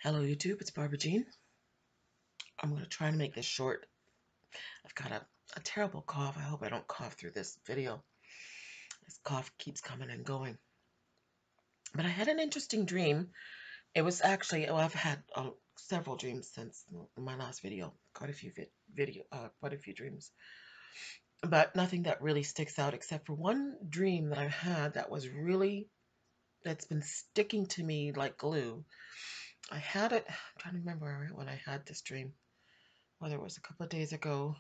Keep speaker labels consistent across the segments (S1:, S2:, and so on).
S1: Hello YouTube, it's Barbara Jean. I'm going to try to make this short. I've got a terrible cough. I hope I don't cough through this video. This cough keeps coming and going. But I had an interesting dream. It was actually, well, I've had several dreams since my last video. Quite a few quite a few dreams. But nothing that really sticks out except for one dream that I had that's been sticking to me like glue. I had it, I'm trying to remember when I had this dream, whether it was a couple of days ago.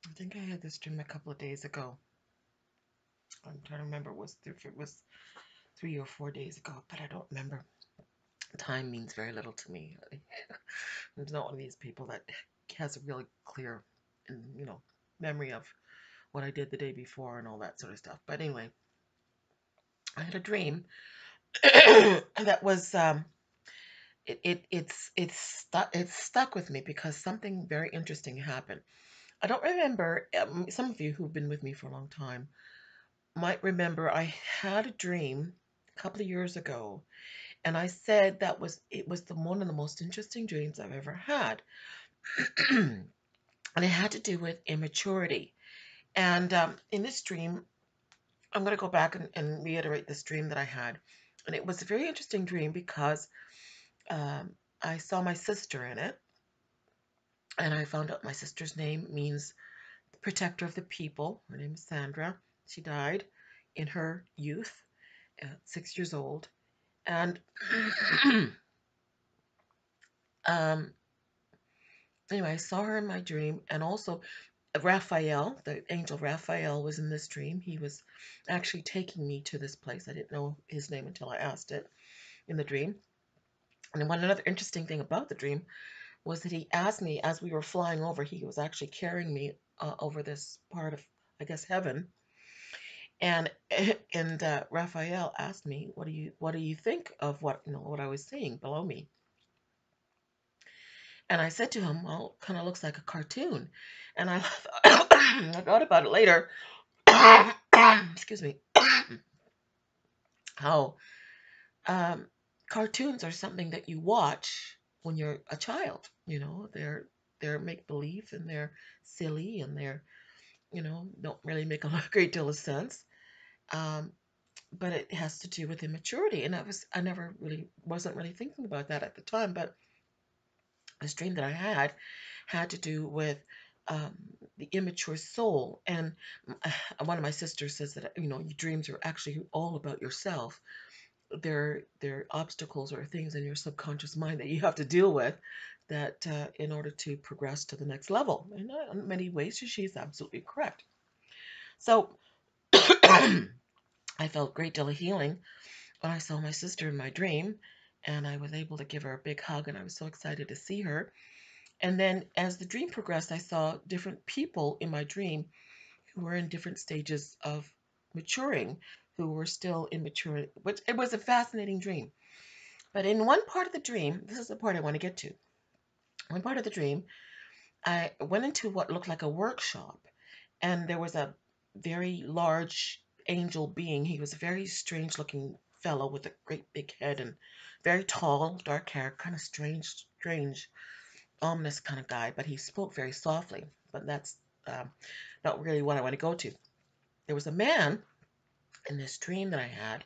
S1: I think I had this dream a couple of days ago. I'm trying to remember if it was 3 or 4 days ago, but I don't remember. Time means very little to me. I'm not one of these people that has a really clear, memory of what I did the day before and all that sort of stuff. But anyway, I had a dream that was it's stuck with me because something very interesting happened. I don't remember. Some of you who've been with me for a long time might remember I had a dream a couple of years ago, and I said it was one of the most interesting dreams I've ever had. And it had to do with immaturity. And in this dream, I'm going to go back and reiterate this dream that I had. And it was a very interesting dream because um, I saw my sister in it, and I found out my sister's name means protector of the people. Her name is Sandra. She died in her youth, 6 years old. And um, anyway, I saw her in my dream, and also Raphael, the angel Raphael, was in this dream. He was actually taking me to this place. I didn't know his name until I asked it in the dream. And one another interesting thing about the dream was that he asked me as we were flying over. He was actually carrying me over this part of, I guess, heaven. And Raphael asked me, what do you think of what I was seeing below me?" And I said to him, "Well, kind of looks like a cartoon." And I I thought about it later. Excuse me. How um, cartoons are something that you watch when you're a child. They're make believe, and they're silly, and they're don't really make a great deal of sense. Um, but it has to do with immaturity, and I never really wasn't really thinking about that at the time. But this dream that I had to do with um, the immature soul. And one of my sisters says that your dreams are actually all about yourself. They're obstacles or things in your subconscious mind that you have to deal with, that in order to progress to the next level. And in many ways, she's absolutely correct. So I felt a great deal of healing when I saw my sister in my dream, and I was able to give her a big hug, and I was so excited to see her. And then as the dream progressed, I saw different people in my dream who were in different stages of maturing, who were still immature, which it was a fascinating dream. But in one part of the dream, this is the part I want to get to. One part of the dream, I went into what looked like a workshop, and there was a very large angel being. He was a very strange looking fellow with a great big head and very tall, dark hair, kind of strange, ominous kind of guy, but he spoke very softly. But that's um, not really what I want to go to. There was a man in this dream that I had,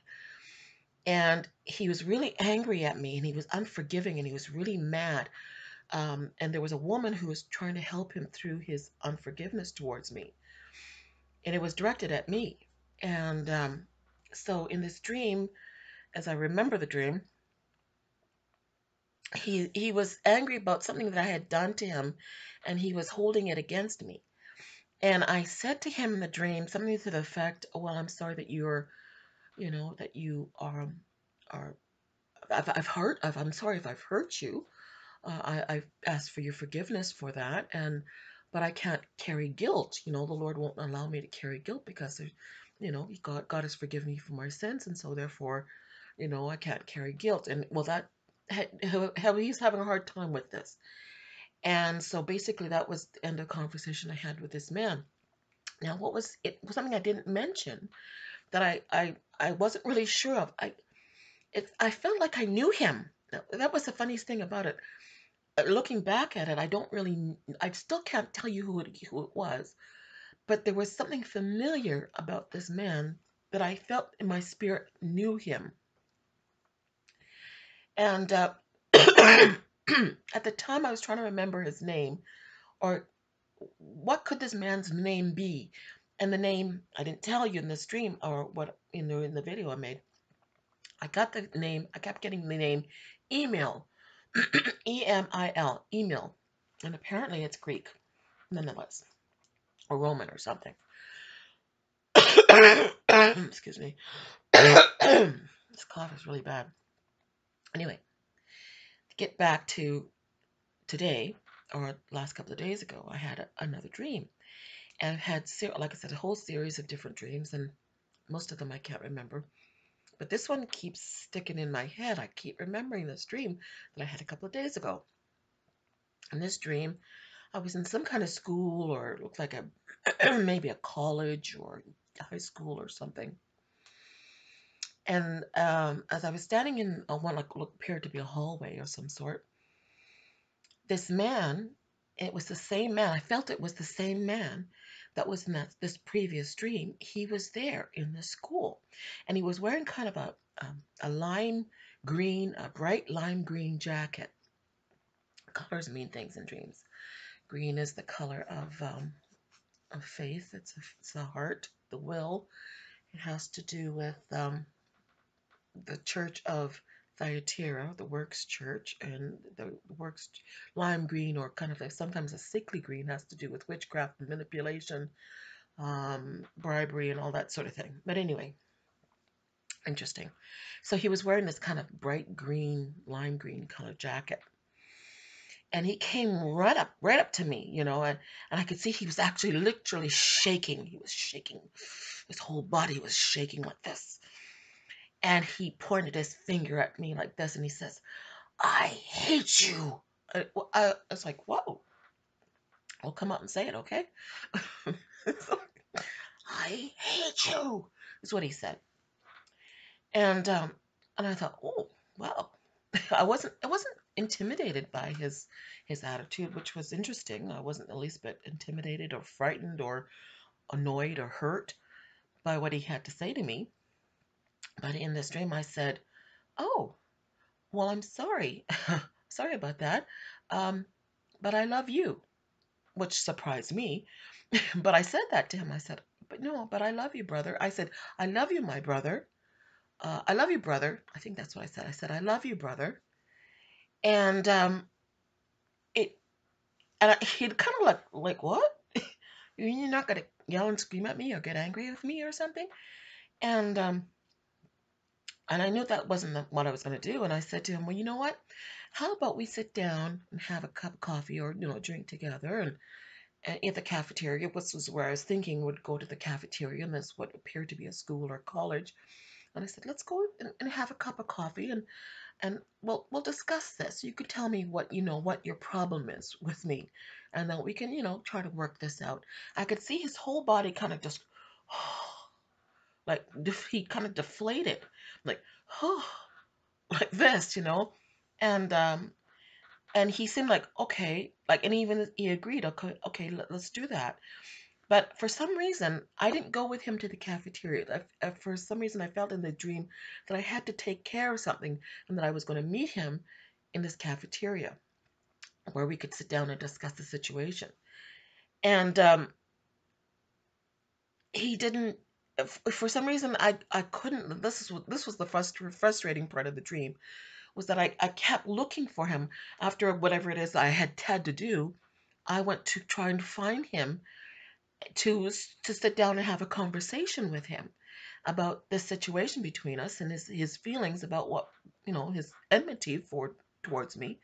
S1: and he was really angry at me, and he was unforgiving, and he was really mad. And there was a woman who was trying to help him through his unforgiveness towards me, and it was directed at me. And so in this dream, as I remember the dream, he was angry about something that I had done to him, and he was holding it against me. And I said to him in the dream something to the effect, "Oh, well, I'm sorry that that you are, I'm sorry if I've hurt you. I've asked for your forgiveness for that, but I can't carry guilt. The Lord won't allow me to carry guilt because God has forgiven me for my sins, and so therefore, I can't carry guilt." And well, he's having a hard time with this. And so basically, that was the end of the conversation I had with this man. Now, what was it? Was something I didn't mention, that I wasn't really sure of. I felt like I knew him. That was the funniest thing about it. Looking back at it, I still can't tell you who it was, but there was something familiar about this man that I felt in my spirit knew him. And at the time, I was trying to remember his name, or what could this man's name be? And the name I didn't tell you in the stream, or what in the video I made. I got the name. I kept getting the name Email, Emil, Email, and apparently it's Greek, nonetheless, or Roman or something. Excuse me. This cough is really bad. Anyway, to get back to today, or last couple of days ago, I had another dream. And I've had, like I said, a whole series of different dreams, and most of them I can't remember. But this one keeps sticking in my head. I keep remembering this dream that I had a couple of days ago. In this dream, I was in some kind of school, or it looked like maybe a college or high school or something. And as I was standing in what appeared to be a hallway or some sort, this man, it was the same man. I felt it was the same man that was in this previous dream. He was there in the school, and he was wearing kind of a lime green, a bright lime green jacket. Colors mean things in dreams. Green is the color of faith. It's a heart, the will. It has to do with the Church of Thyatira, the Works Church, and the Works lime green, or kind of like sometimes a sickly green, has to do with witchcraft and manipulation, bribery, and all that sort of thing. But anyway, interesting. So he was wearing this kind of bright green, lime green color jacket. And he came right up to me, and I could see he was actually literally shaking. He was shaking. His whole body was shaking like this. And he pointed his finger at me like this, and he says, "I hate you." I was like, "Whoa, I'll come up and say it, okay?" "I hate you," is what he said. And I thought, "Oh, wow." I wasn't intimidated by his attitude, which was interesting. I wasn't the least bit intimidated or frightened or annoyed or hurt by what he had to say to me. But in this dream, I said, "Oh, well, I'm sorry. Sorry about that. Um, but I love you," which surprised me. But I said that to him. I said, "But no, but I love you, brother." I said, "I love you, my brother. I love you, brother." I think that's what I said. I said, "I love you, brother." And it he'd kind of like what? You're not gonna yell and scream at me or get angry with me or something? And and I knew that wasn't what I was gonna do. And I said to him, "Well, you know what? How about we sit down and have a cup of coffee, or drink together, and at the cafeteria," which was where I was thinking would go to the cafeteria, and that's what appeared to be a school or college. And I said, "Let's go and have a cup of coffee, and we'll discuss this. You could tell me what your problem is with me, and then we can try to work this out." I could see his whole body kind of just like he kind of deflated, like like this. And and he seemed like, okay, like, and even he agreed, okay, okay, let's do that. But for some reason, I didn't go with him to the cafeteria. For some reason, I felt in the dream that I had to take care of something, and that I was going to meet him in this cafeteria where we could sit down and discuss the situation. And he didn't. For some reason, I couldn't. This was the frustrating part of the dream, was that I kept looking for him after whatever it is I had to do. I went to try and find him to sit down and have a conversation with him about the situation between us, and his feelings about what his enmity for towards me.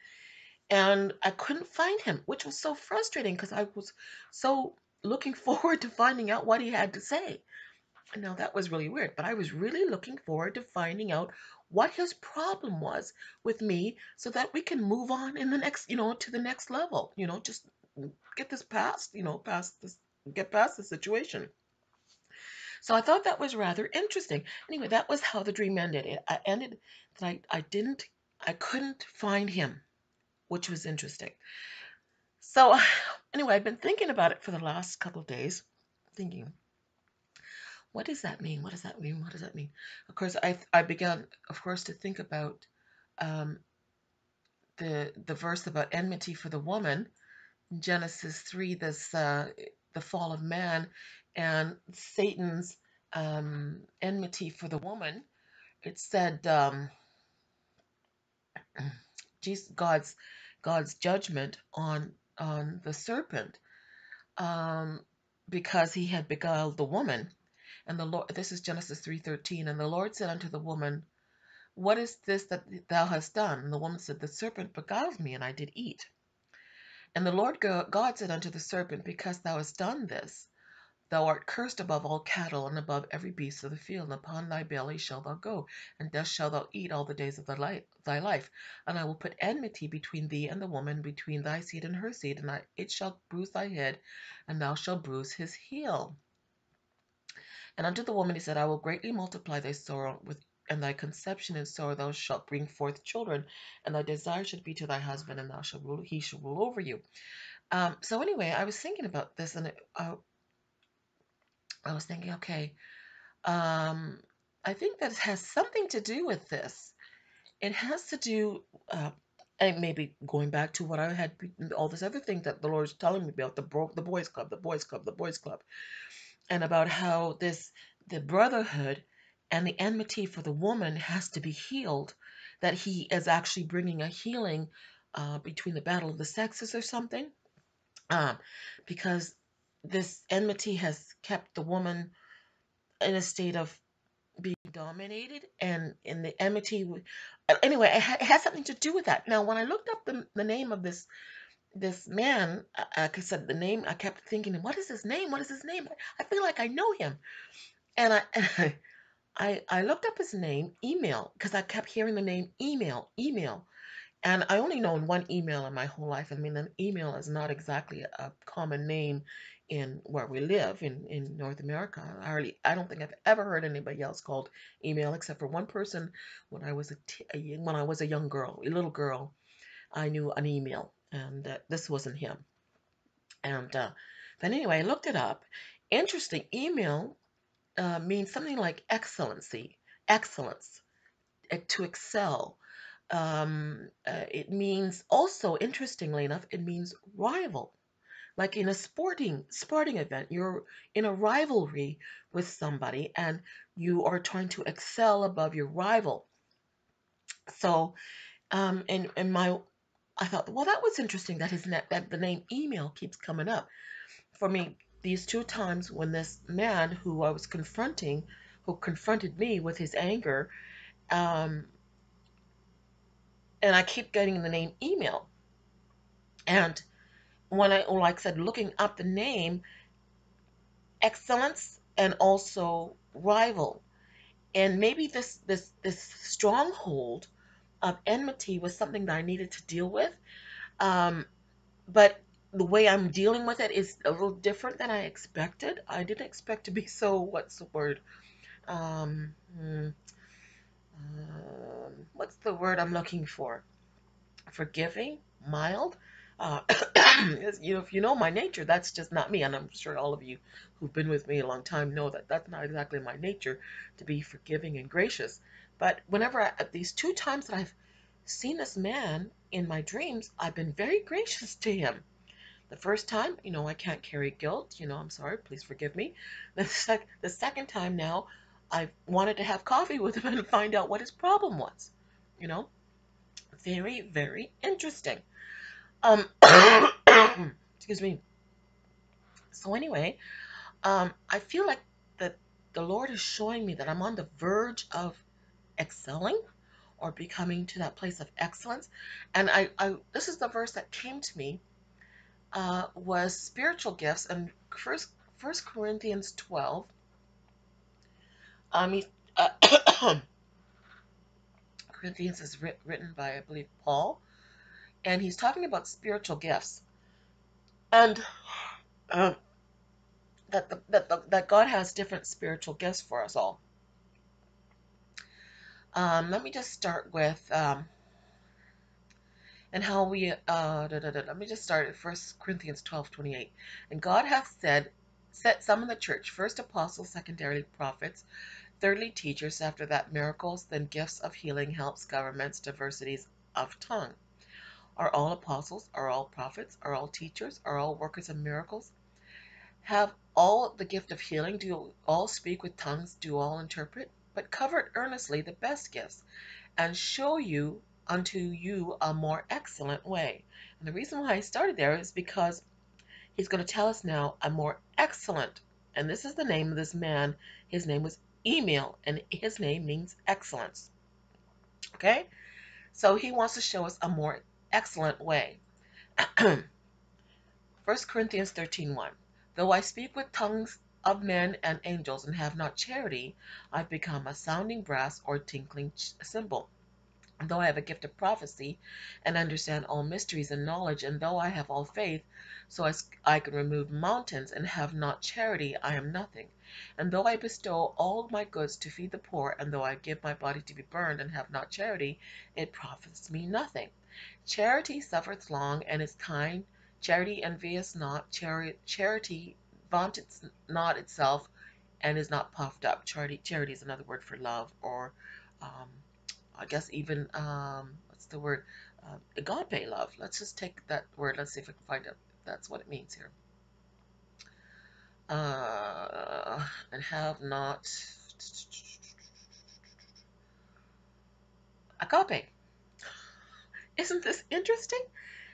S1: And I couldn't find him, which was so frustrating because I was so looking forward to finding out what he had to say. And now that was really weird, but I was really looking forward to finding out what his problem was with me, so that we can move on in the next, to the next level, just get this past, past this, get past the situation. So I thought that was rather interesting. Anyway, that was how the dream ended. I ended that I couldn't find him, which was interesting. So anyway, I've been thinking about it for the last couple of days, thinking, what does that mean? What does that mean? What does that mean? Of course, I began, of course, to think about um, the verse about enmity for the woman in Genesis 3. This the fall of man and Satan's enmity for the woman. It said Jesus, God's judgment on the serpent, um, because he had beguiled the woman. And the Lord, this is Genesis 3:13, and the Lord said unto the woman, what is this that thou hast done? And the woman said, the serpent beguiled me, and I did eat. And the Lord God said unto the serpent, because thou hast done this, thou art cursed above all cattle, and above every beast of the field, and upon thy belly shalt thou go, and dust shalt thou eat all the days of thy life. And I will put enmity between thee and the woman, between thy seed and her seed, and it shall bruise thy head, and thou shalt bruise his heel. And unto the woman he said, I will greatly multiply thy sorrow and thy conception in sorrow thou shalt bring forth children, and thy desire should be to thy husband, and he shall rule over you. So anyway, I was thinking about this, and I was thinking, okay, um, I think that it has something to do with this. It has to do, and maybe going back to what I had, all this other thing that the Lord is telling me about, the boys club, the boys club, the boys club, and about how the brotherhood and the enmity for the woman has to be healed, that he is actually bringing a healing between the battle of the sexes or something, um, because this enmity has kept the woman in a state of being dominated, and in the enmity. Anyway, it has something to do with that. Now, when I looked up the name of this man, like I said, the name, I kept thinking, what is his name? What is his name? I feel like I know him. And I looked up his name, email, because I kept hearing the name email, email. And I only known one email in my whole life. I mean, an email is not exactly a common name in where we live in North America. I don't think I've ever heard anybody else called email except for one person when I was when I was a young girl, a little girl. I knew an email, and this wasn't him. And then anyway, I looked it up. Interesting, email means something like excellency, excellence, to excel. It means also, interestingly enough, it means rival. Like in a sporting event, you're in a rivalry with somebody, and you are trying to excel above your rival. So, and my, I thought, well, that was interesting that that the name email keeps coming up for me. These two times when this man who I was confronting, who confronted me with his anger, um, and I keep getting the name email. And when I, like I said, looking up the name, excellence and also rival. And maybe this stronghold of enmity was something that I needed to deal with. Um, but the way I'm dealing with it is a little different than I expected. I didn't expect to be so, what's the word? Um, hmm, what's the word I'm looking for? Forgiving, mild. Uh, if you know my nature, that's just not me. And I'm sure all of you who've been with me a long time know that that's not exactly my nature, to be forgiving and gracious. But these two times that I've seen this man in my dreams, I've been very gracious to him. The first time, I can't carry guilt. I'm sorry, please forgive me. The second time now, I wanted to have coffee with him and find out what his problem was. You know, very, very interesting. Um, excuse me. So anyway, I feel like that the Lord is showing me that I'm on the verge of excelling or becoming to that place of excellence. And this is the verse that came to me, was spiritual gifts, and First Corinthians 12. Um, he- uh, Corinthians is written by, I believe, Paul, and he's talking about spiritual gifts. And um, that God has different spiritual gifts for us all. Let me just start with and how we let me just start at 1 Corinthians 12:28. And God hath set some in the church, first apostles, secondarily prophets, thirdly teachers, after that miracles, then gifts of healing, helps, governments, diversities of tongue. Are all apostles? Are all prophets? Are all teachers? Are all workers of miracles? Have all the gift of healing? Do all speak with tongues? Do all interpret? But covet earnestly the best gifts, and show you unto you a more excellent way. And the reason why I started there is because he's going to tell us now a more excellent, and this is the name of this man. His name was Emil, and his name means excellence. Okay? So he wants to show us a more excellent way. 1 Corinthians 13:1. Though I speak with tongues of men and angels and have not charity, I've become a sounding brass or tinkling cymbal. And though I have a gift of prophecy and understand all mysteries and knowledge, and though I have all faith, so as I can remove mountains and have not charity, I am nothing. And though I bestow all my goods to feed the poor, and though I give my body to be burned and have not charity, it profits me nothing. Charity suffereth long and is kind. Charity envieth not. Charity vaunteth not itself and is not puffed up. Charity is another word for love, or um, I guess even what's the word? Agape love. Let's just take that word. Let's see if I can find out if that's what it means here. And have not agape. Isn't this interesting?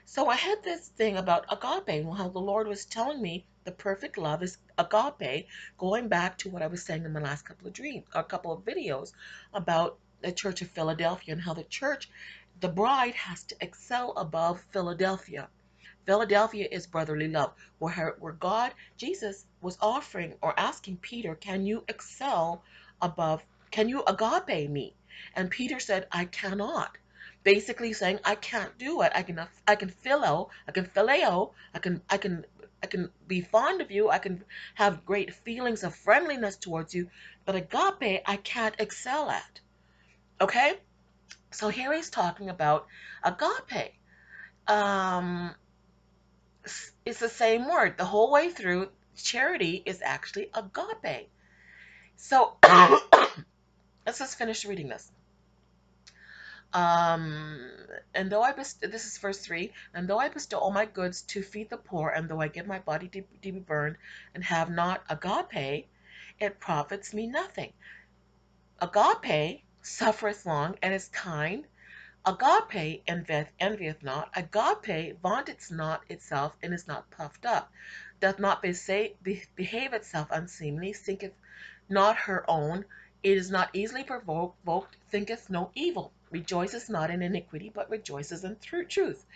S1: So I had this thing about agape and how the Lord was telling me the perfect love is agape, going back to what I was saying in my last couple of a couple of videos about the Church of Philadelphia and how the church, the bride, has to excel above Philadelphia. Philadelphia is brotherly love, where God, Jesus, was offering or asking Peter, can you excel above, can you agape me? And Peter said, I cannot. Basically saying, I can't do it. I can phileo, I can be fond of you, I can have great feelings of friendliness towards you, but agape I can't excel at. Okay? So here he's talking about agape. Um, it's the same word. The whole way through, charity is actually agape. So let's just finish reading this. Um, and though this is verse 3, and though I bestow all my goods to feed the poor, and though I give my body to be burned, and have not agape, it profits me nothing. Agape suffereth long and is kind. Agape envieth not. Agape vaunteth not itself and is not puffed up, doth not behave itself unseemly, thinketh not her own, it is not easily provoked, thinketh no evil, rejoiceth not in iniquity, but rejoices in truth,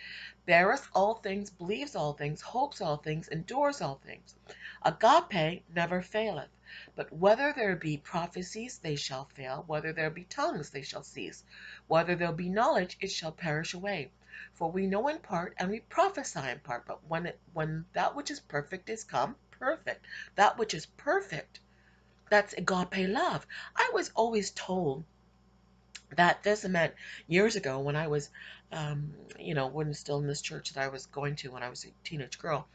S1: beareth all things, believes all things, hopes all things, endures all things. Agape never faileth. But whether there be prophecies, they shall fail. Whether there be tongues, they shall cease. Whether there be knowledge, it shall perish away. For we know in part, and we prophesy in part. But when that which is perfect is come, perfect, that which is perfect, that's agape love. I was always told that this meant years ago when I was, when still in this church that I was going to when I was a teenage girl,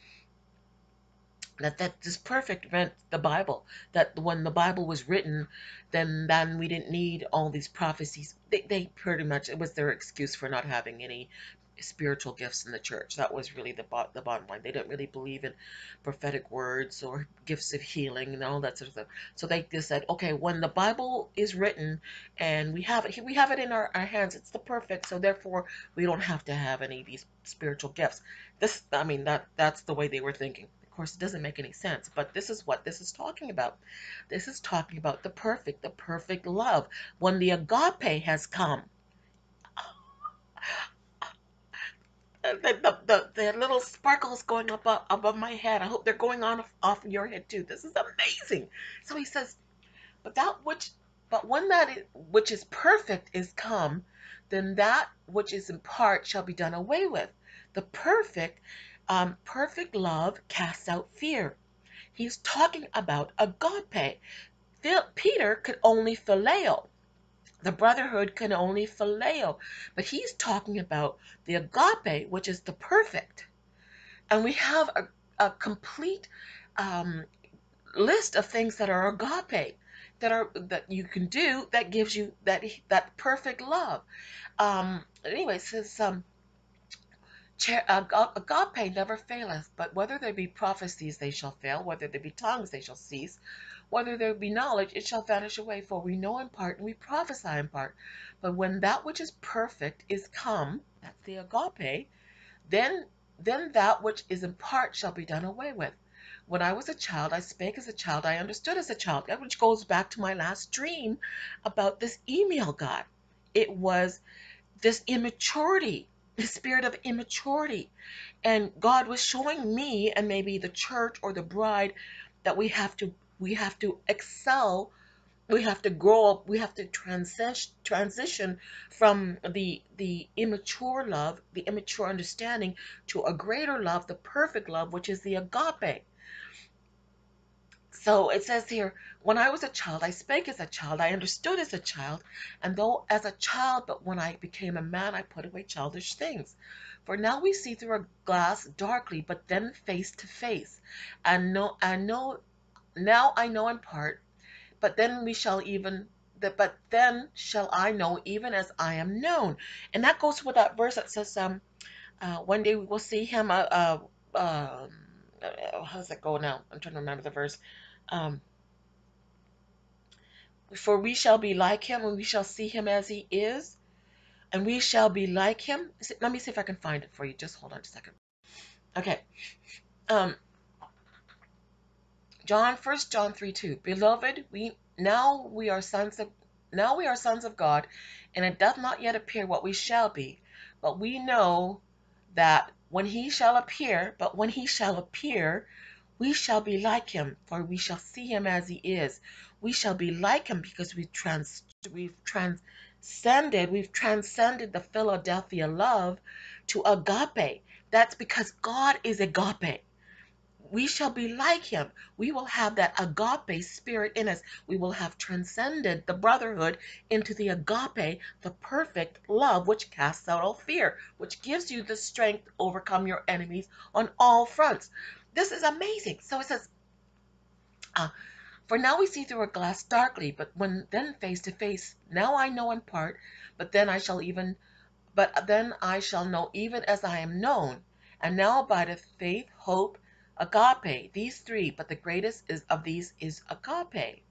S1: that this perfect meant the Bible. That when the Bible was written, then we didn't need all these prophecies. They pretty much, it was their excuse for not having any spiritual gifts in the church. That was really the bottom line. They didn't really believe in prophetic words or gifts of healing and all that sort of stuff. So they just said, okay, when the Bible is written and we have it in our hands, it's the perfect. So therefore, we don't have to have any of these spiritual gifts. That's the way they were thinking. Of course, it doesn't make any sense, but this is what this is talking about. This is talking about the perfect love. When the agape has come, the little sparkles going up above my head. I hope they're going on off your head too. This is amazing. So he says, but when which is perfect is come, then that which is in part shall be done away with. The perfect love casts out fear. He's talking about agape. Peter could only phileo. The brotherhood can only phileo. But he's talking about the agape, which is the perfect. And we have a complete um, list of things that are agape, that you can do, that gives you that perfect love. Anyway, it says agape never faileth, but whether there be prophecies, they shall fail; whether there be tongues, they shall cease; whether there be knowledge, it shall vanish away. For we know in part, and we prophesy in part. But when that which is perfect is come, that's the agape, then that which is in part shall be done away with. When I was a child, I spake as a child, I understood as a child. That which goes back to my last dream about this email God. It was this immaturity, the spirit of immaturity. And God was showing me, and maybe the church or the bride, that we have to excel, we have to grow up, we have to transition from the immature love, the immature understanding, to a greater love, the perfect love, which is the agape. So it says here, when I was a child, I spake as a child, I understood as a child, and though as a child, but when I became a man, I put away childish things. For now we see through a glass darkly, but then face to face. And now I know in part, but then we shall even but then shall I know even as I am known. And that goes with that verse that says, one day we will see him. How does that go now? I'm trying to remember the verse. Um, for we shall be like him, and we shall see him as he is, and we shall be like him. Let me see if I can find it for you. Just hold on a second. Okay. Um, First John 3:2. Beloved, now we are sons of God, and it doth not yet appear what we shall be, but we know that when he shall appear, we shall be like him, for we shall see him as he is. We shall be like him because we've transcended the Philadelphia love to agape. That's because God is agape. We shall be like him. We will have that agape spirit in us. We will have transcended the brotherhood into the agape, the perfect love, which casts out all fear, which gives you the strength to overcome your enemies on all fronts. This is amazing. So it says, uh, for now we see through a glass darkly, but when then face to face, now I know in part, but then I shall know even as I am known. And now abideth faith, hope, agape, these three, but the greatest of these is agape.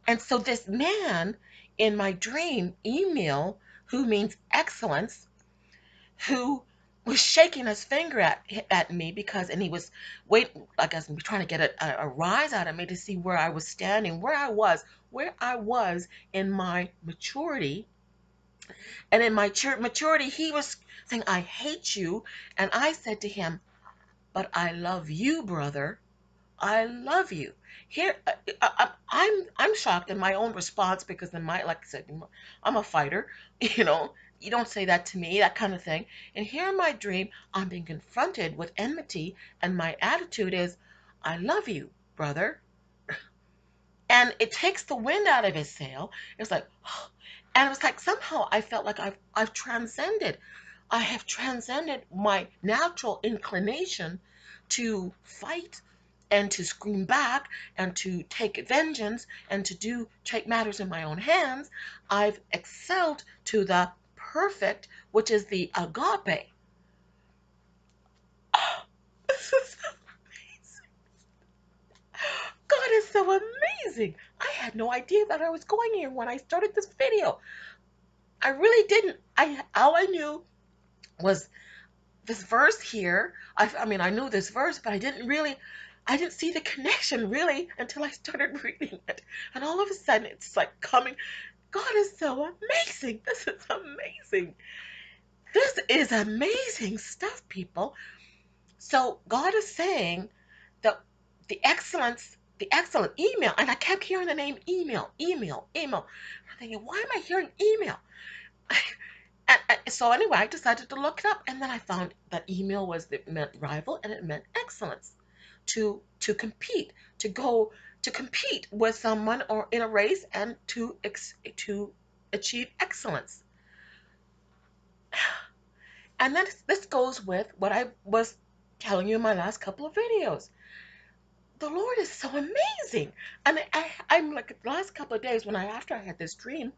S1: And so this man in my dream, Emil, who means excellence, who was shaking his finger at me and he was waiting, I guess, trying to get a rise out of me to see where I was standing, where I was in my maturity. And in my maturity, he was saying, I hate you. And I said to him, but I love you, brother. I love you. Here, I'm shocked in my own response because like I said, I'm a fighter. You know, you don't say that to me, that kind of thing. And here in my dream, I'm being confronted with enmity, and my attitude is, I love you, brother. And it takes the wind out of his sail. It's like, and it was like somehow I felt like I've transcended. I have transcended my natural inclination to fight and to scream back and to take vengeance and to take matters in my own hands. I've excelled to the perfect, which is the agape. This is amazing. God is so amazing. I had no idea that I was going here when I started this video. I really didn't. All I knew was this verse here. I mean, I knew this verse, but I didn't see the connection really until I started reading it. And all of a sudden, it's like coming. God is so amazing. This is amazing. This is amazing stuff, people. So God is saying that the excellent email, and I kept hearing the name email, email, email. I'm thinking, why am I hearing email? So anyway, I decided to look it up, and then I found that email meant rival and it meant excellence. to compete, to go to compete with someone or in a race and to achieve excellence. And then this goes with what I was telling you in my last couple of videos. The Lord is so amazing. And I'm like the last couple of days when after I had this dream,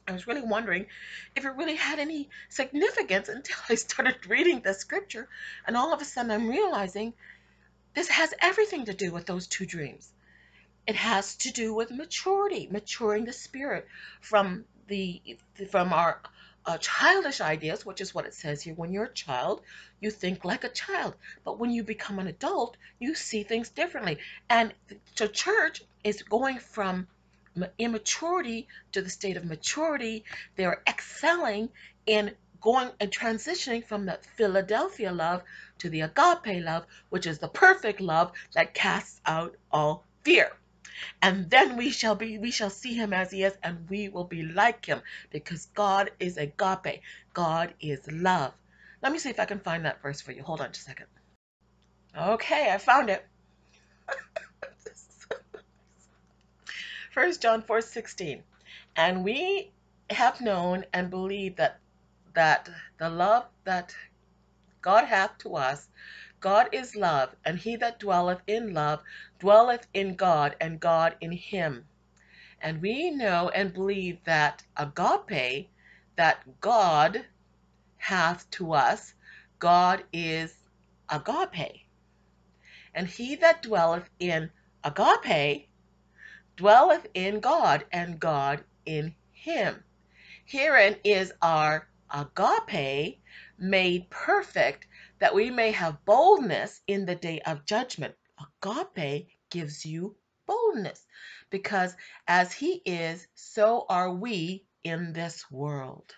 S1: I was really wondering if it really had any significance until I started reading the scripture. And all of a sudden I'm realizing this has everything to do with those two dreams. It has to do with maturity, maturing the spirit from from our childish ideas, which is what it says here. When you're a child, you think like a child, but when you become an adult, you see things differently. And so, church is going from immaturity to the state of maturity. They're excelling in going and transitioning from the Philadelphia love to the agape love, which is the perfect love that casts out all fear. And then we shall see him as he is, and we will be like him, because God is agape. God is love. Let me see if I can find that verse for you. Hold on just a second. Okay, I found it. 1 John 4:16. And we have known and believed that the love that God hath to us, God is love, and he that dwelleth in love dwelleth in God, and God in him. And we know and believe that agape, that God hath to us, God is agape. And he that dwelleth in agape dwelleth in God, and God in him. Herein is our agape made perfect, that we may have boldness in the day of judgment. Agape gives you boldness, because as he is, so are we in this world.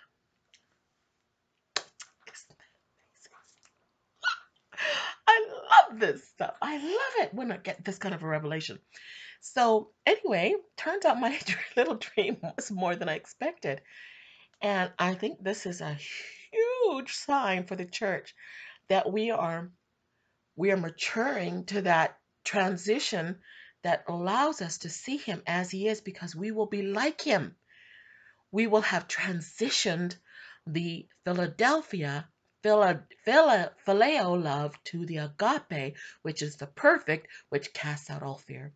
S1: I love this stuff. I love it when I get this kind of a revelation. So, anyway, turns out my little dream was more than I expected. And I think this is a huge sign for the church that we are maturing to that transition that allows us to see him as he is, because we will be like him. We will have transitioned the Philadelphia phileo love to the agape, which is the perfect, which casts out all fear.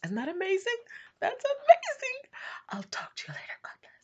S1: Isn't that amazing? That's amazing. I'll talk to you later. God bless.